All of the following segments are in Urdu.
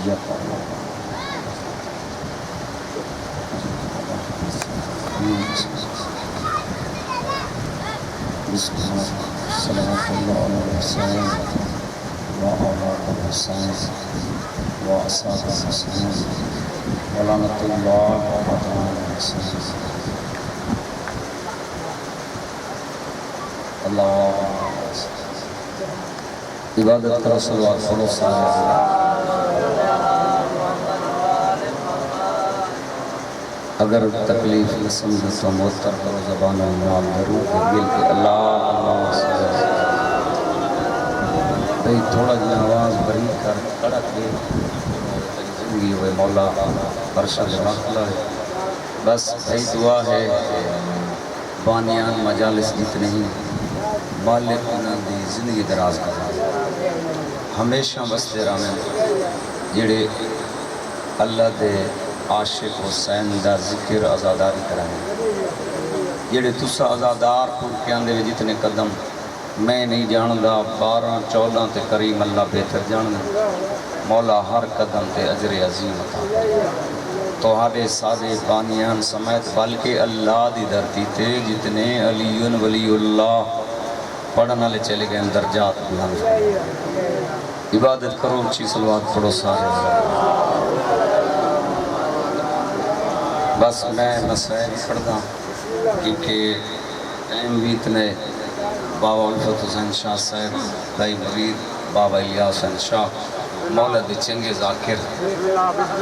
صلوات اللہ علیہ وسلم وآلہ الحسین وأصحاب الحسین ولعنۃ اللہ علیہ وسلم. اللہ عبادت کرو، صلوات پڑھو سارے. اگر تکلیف نہ سمجھو تو معطر کرو زبان نال درود دل کے اللہ بھئی تھوڑا جی آواز بری کر کڑک دے زندگی ہوئے مولا برشد مخلا ہے. بس بھئی دعا ہے بانیان مجالس جتنے ہی مالک انہاں دی زندگی دراز کرنا ہمیشہ بستے رہنے جڑے اللہ دے عاشق حسین دا ذکر آزاداری کرائیں جڑے تسا آزادار پور کے آندے میں جتنے قدم میں نہیں جاندہ 12-14 تے کریم اللہ بہتر جاندہ مولا ہر قدم تے اجر عظیم عطا تو ہارے سادے بانیان سمیت بلکہ اللہ دی دھرتی تے جتنے علیون ولی اللہ پڑھنا لے چلے گئے درجات بلند. عبادت کرو، اچھی صلوات پڑھو سارے. بس میں مسائل پڑھتا کیونکہ ٹائم بھی اتنے بابا الفت حسین شاہ صاحب دائی مرید بابا الیاس حسین شاہ مولد چنگے ذاکر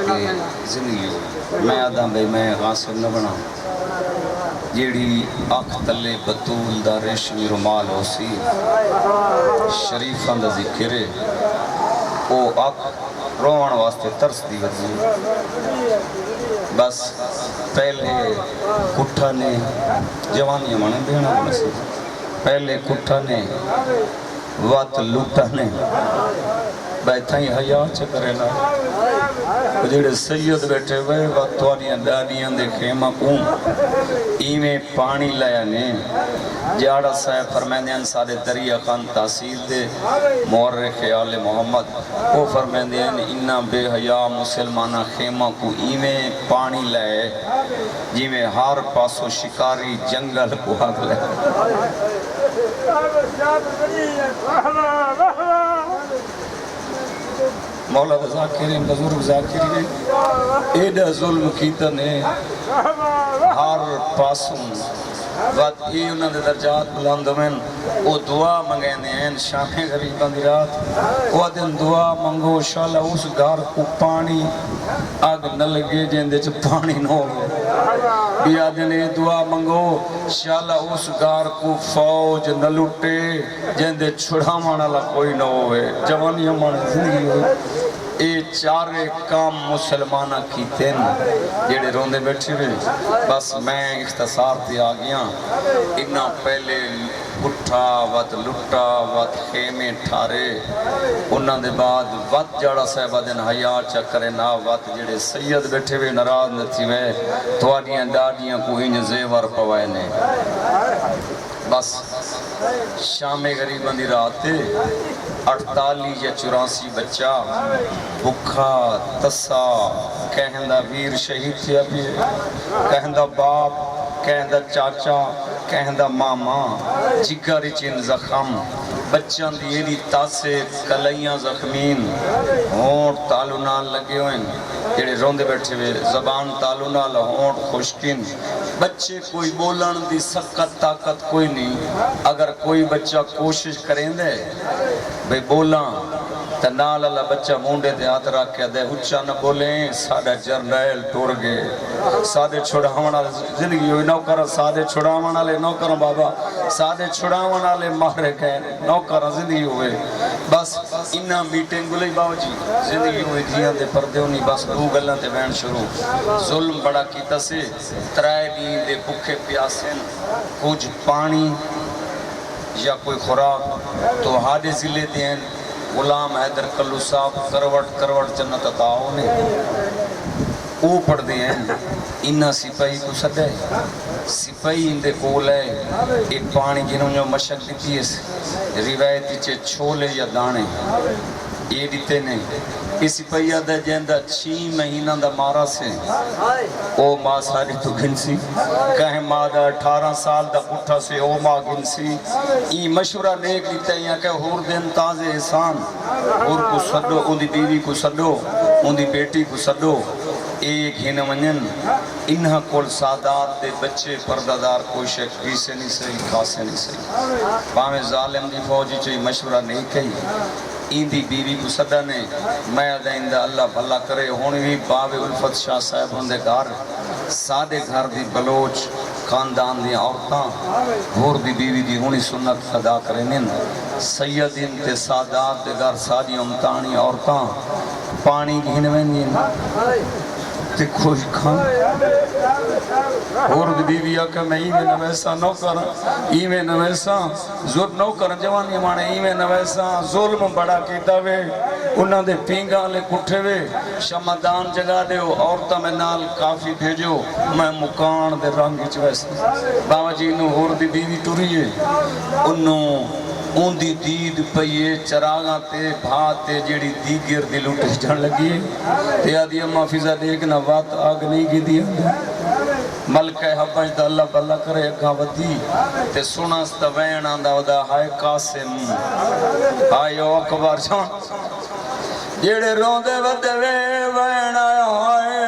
کی زندگی ہوئی. میں آدھا بھئی میں غاصب نہ بنا جیڑی آنکھ تلے بطول دا ریشمی رومال ہو سی شریفاں دا ذکر ہے او آنکھ روان واسطے ترس دی وزی. بس پہلے کٹھا نے جوانی ہمانے بینا بنسی پہلے کٹھا نے وات لوٹا نے بیٹھا ہی حیاء چکرے نا جڑے سید بیٹھے ہوئے واتوانیاں دانیاں دے خیمہ کون ایمیں پانی لیا نے جاڑا صاحب فرمیندیاں سارے دریا خان تحصیل دے مورخ آل محمد وہ فرمیندیاں انہا بے حیاء مسلمانہ خیمہ کو ایمیں پانی لائے جی میں ہار پاسو شکاری جنگل کو حق لائے. مولا ذاکرین بزرگ ذاکرین ایڈا ظلم کیتا نے ہر پاسوں وقت یہ انہوں نے درجات بلند میں وہ دعا منگے ہیں شام غریباں دی رات وہ دن دعا منگو شاءاللہ اس گھر کو پانی آگ نہ لگے جیندے چھ پانی نہ ہوئے. بیا دن یہ دعا منگو شاءاللہ اس گھر کو فوج نہ لٹے جیندے چھڑا مانا لا کوئی نہ ہوئے. جوانی ہمارے زندگی ہوئے اے چارے کام مسلمانہ کی تین جیڑے روندے بیٹھے ہوئے. بس میں اختصار تے آگیاں انہاں پہلے اٹھا وقت لٹا وقت خیمے ٹھارے انہاں دے بعد وقت جاڑا صاحبہ دن حیاء چکرے نا وقت جڑے سید بیٹھے ہوئے ناراض نہ تھی وے توانیاں داڑیاں کو انج زیور پوائے نے. بس شام غریباں دی رات 48 یا 84 بچہ بکھا تسا کہندہ ویر شہید تھیا بھی کہندہ باپ کہندہ چاچا کہندہ ماما جگری چین زخم بچان دیری تاسے کلیاں زخمین ہونٹ تالو نال لگے ہوئیں جڑے روندے بیٹھے ہوئے زبان تالو نال ہونٹ خوشکین. بچے کوئی بولن دی سخت طاقت کوئی نہیں. اگر کوئی بچہ کوشش کریں دے بھئی بولاں تا نال اللہ بچہ مونڈے دے ہاتھ رکھ کے دے اچھا نہ بولیں سادہ جرنیل ٹور گئے سادے چھڑاونا زندگی ہوئی نوکر سادے چھڑاونا لے نوکر بابا سادے چھڑاونا لے مارے گئے نوکر زندگی ہوئے. بس انہا میٹنگ گلئی باو جی زندگی ہوئی جیاں دے پردے ہونی بس دو گلن دے بین شروع ظلم بڑا کیتا سے ترائے دین دے بکھے پیاسن کچھ پانی یا کوئی خوراک تو ہادے ضلع دین غلام حیدر کلو صاحب کروٹ جنت عطاؤ نے او پڑھ دے ہیں انہا سپاہی کو سدے سپاہی اندے کول ہے ایک پانی جنہوں نے مشک دیتی ہے روایتی چھے چھولے یا دانے یہ دیتے نہیں اسی پہیا دے جیندہ 6 مہینہ دا مارا سے او ماں ساری تو گھن سی کہیں ماں دا 18 سال دا پٹھا سے او ماں گھن سی یہ مشورہ نیک دیتے ہیں کہ ہور دن تازے احسان ہور کو سڈو ان دی بیوی کو سڈو ان دی بیٹی کو سڈو ایک ہی نمجن انہا کول سادات دے بچے پردادار کوئی شک پیسے نہیں سہی کھاسے نہیں سہی پاہمیں ظالم دی فوجی چاہی مشورہ نہیں کہی این دی بیوی کو صدا نے میں دائندہ اللہ بھلا کرے ہونی بھی باب الفت شاہ صاحب ہوندے گھر سادے گھر دی بلوچ خاندان دی عورتاں ہور دی بیوی دی ہونی سنت ادا کرنن سیدین تے سادات دے گھر سادی امتانی عورتاں پانی گھنویں تے خوش کھان اور بیوی آکا میں ایویں نویسا نو کرن ایویں نویسا ظلم نو کرن جوانی ہمانے ایویں نویسا ظلم بڑا کیتا وے انہاں دے پینگاں لے کٹھے وے شمدان جگہ دے ہو عورتہ میں نال کافی بھیجو میں مکان دے رنگی چویسا بابا جی انہوں اور دی بیوی ٹوری ہے انہوں ان دی دید پئیے چراغاں تے بھاتے جیڑی دیگر دی لوٹے جان لگی ہے تے آدھی اممہ فضا دیکھنا وات آگ نہیں کی دیا ملکہ حباج دا اللہ بلہ کرے اگھا ودی تے سناستا وین آندہ ودا ہائے قاسم آئیو اکبر جان جیڑے روندے ودے وین آیا ہائے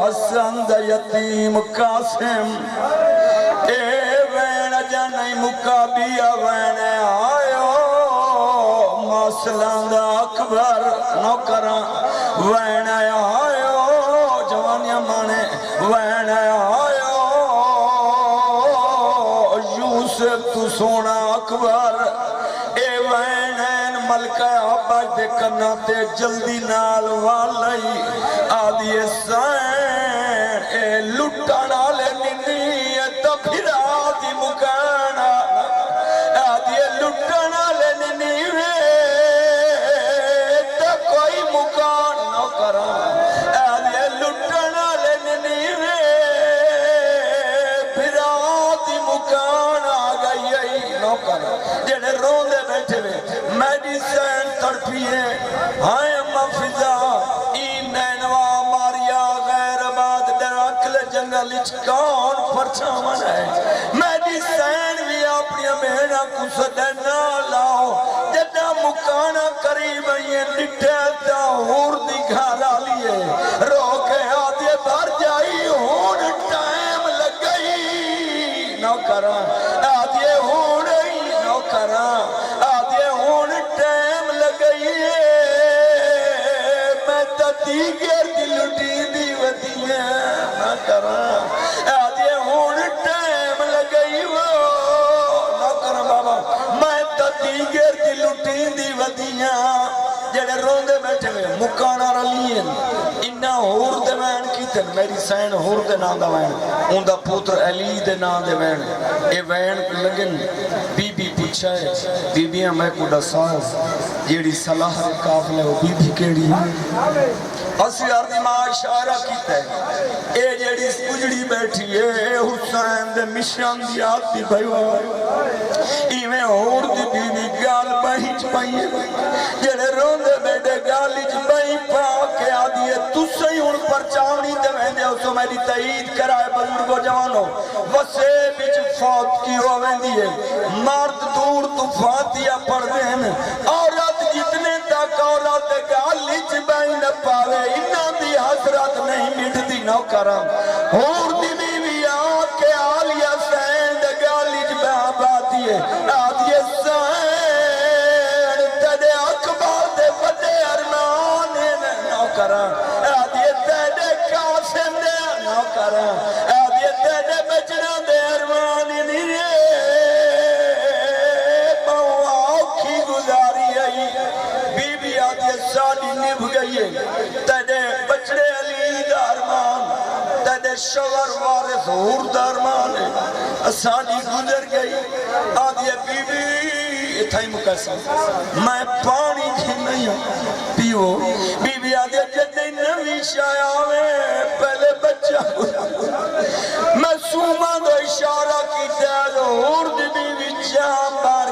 حسن دا یتیم قاسم اے وین جانائی مقابیہ وین آئیو مسلان دا اکبر نوکران وین آیا آئیو جوانیاں مانے وین آئیو یوسف تو سونا اکبر اے وین ملکہ عباج دے کرنا تے جلدی نال والی آدھی سین اے لٹا نالے نینی تا پھر آدھی مکانا آدھی لٹا نالے نینی تا کوئی مکان نہ کرا آدھی لٹا نالے نینی پھر آدھی مکان آگئی نہ کرا جنہیں روندے بیٹھے ہوئے میڈیسن تڑپیے ہائے اممہ فضا این نینوا ماریا غیر آباد ڈراکل جنگل اچکان پرچامن ہے میڈیسن بھی اپنی مہنہ کو صدینا لاؤ جدہ مکانہ قریب یہ نٹھتا ہور دکھارا لیے روکے آدھے بھر جائی ہون ٹائم لگ گئی نو کرا آدھے ہون نو کرا آدھے ہون ٹائم لگ گئی میں تدیگر دل اٹھی دی ودیاں نہ کرا آدھے ہون ٹائم لگ گئی نہ کرا بابا میں تدیگر دل اٹھی دی ودیاں جڑے روندے بیٹھے ہوئے مکانہ رلین انہا ہور دے وین کی تن میری سین ہور دے نام دا وین ان دا پوتر علی دے نام دے وین اے وین لگن بی بی پوچھا ہے بی بیاں میں کو ڈساؤ جیڑی صلاح کافلے ہو بی بی کیڑی ہے اسی عرضی ماں اشارہ کیتا ہے اے جیڑی سکجڑی بیٹھی ہے حسین دے مشان دی آت دی بھائیو ایویں ہور دی بی بی گال بہیچ پائیے جیڑے روندے بیٹے گالیچ بہی پاکے آدھیے تُسے ہی ان پر چاونی دے ویندے ہو سو میری تائید کرائے بزرگو جوانو وسے بچ فوت کی ہو ویندی ہے مرد دور تو فاتحہ پڑھ دین عورت جتنے تک عورت گالیچ بہی نہ پاوے انہاں دی حسرت نہیں مٹتی نو کرم ہور دی بیوی آکے آلیہ سین دے گالیچ بہا باتی ہے آدھیے سین تیرے اکبر دے بڑے ارمان نو کرم آدھیے تیرے قاسم دے نو کرم آدھیے تیرے بچنا دے ارمان نہیں بہو آکھی گزاری ہے بی بی آدھیے سالی نبھ گئی ہے تیرے بچڑے علی دارمان تیرے شور وارث ہور دارمان ہے سالی گزر گئی آدھیے بی بی اتھائی مکیسا میں پانی کی نہیں پیو بی بی آدھیے جدے نوی شایا میں پہلے بچہ میں سوما دو اشارہ کی تیز ہور دی بی بی جام بار